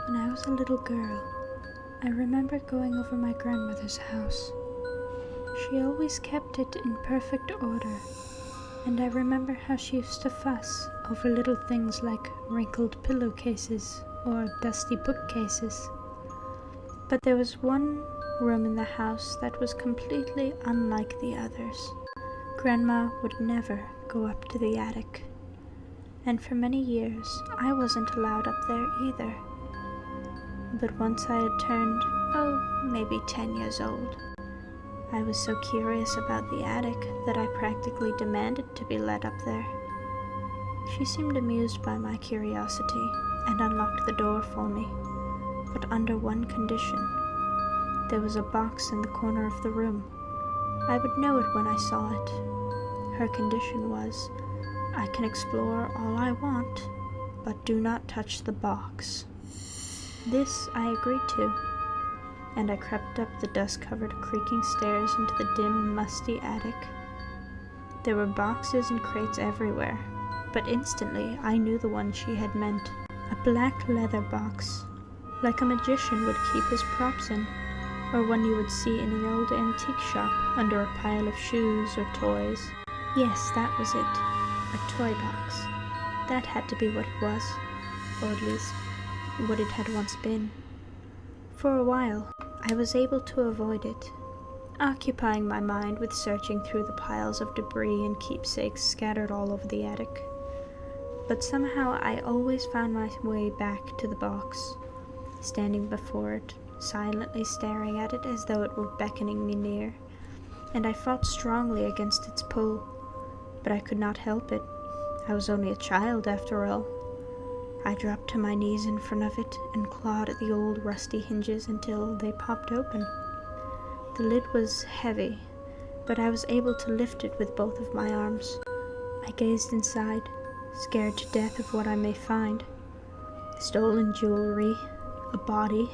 When I was a little girl, I remember going over my grandmother's house. She always kept it in perfect order, and I remember how she used to fuss over little things like wrinkled pillowcases or dusty bookcases. But there was one room in the house that was completely unlike the others. Grandma would never go up to the attic, and for many years I wasn't allowed up there either. But once I had turned, maybe 10 years old, I was so curious about the attic that I practically demanded to be let up there. She seemed amused by my curiosity and unlocked the door for me, but under one condition. There was a box in the corner of the room. I would know it when I saw it. Her condition was, I can explore all I want, but do not touch the box. This I agreed to, and I crept up the dust-covered creaking stairs into the dim, musty attic. There were boxes and crates everywhere, but instantly I knew the one she had meant. A black leather box, like a magician would keep his props in, or one you would see in an old antique shop under a pile of shoes or toys. Yes, that was it. A toy box. That had to be what it was, or at least what it had once been. For a while, I was able to avoid it, occupying my mind with searching through the piles of debris and keepsakes scattered all over the attic. But somehow I always found my way back to the box, standing before it, silently staring at it as though it were beckoning me near, and I fought strongly against its pull, but I could not help it. I was only a child after all. I dropped to my knees in front of it and clawed at the old rusty hinges until they popped open. The lid was heavy, but I was able to lift it with both of my arms. I gazed inside, scared to death of what I may find. Stolen jewelry, a body,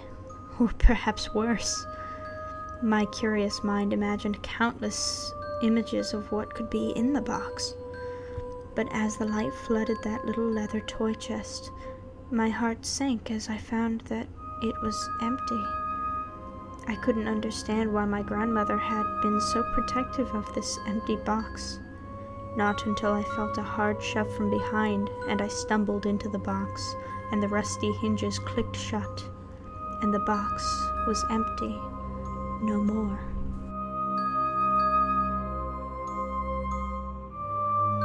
or perhaps worse. My curious mind imagined countless images of what could be in the box. But as the light flooded that little leather toy chest, my heart sank as I found that it was empty. I couldn't understand why my grandmother had been so protective of this empty box. Not until I felt a hard shove from behind, and I stumbled into the box, and the rusty hinges clicked shut, and the box was empty no more.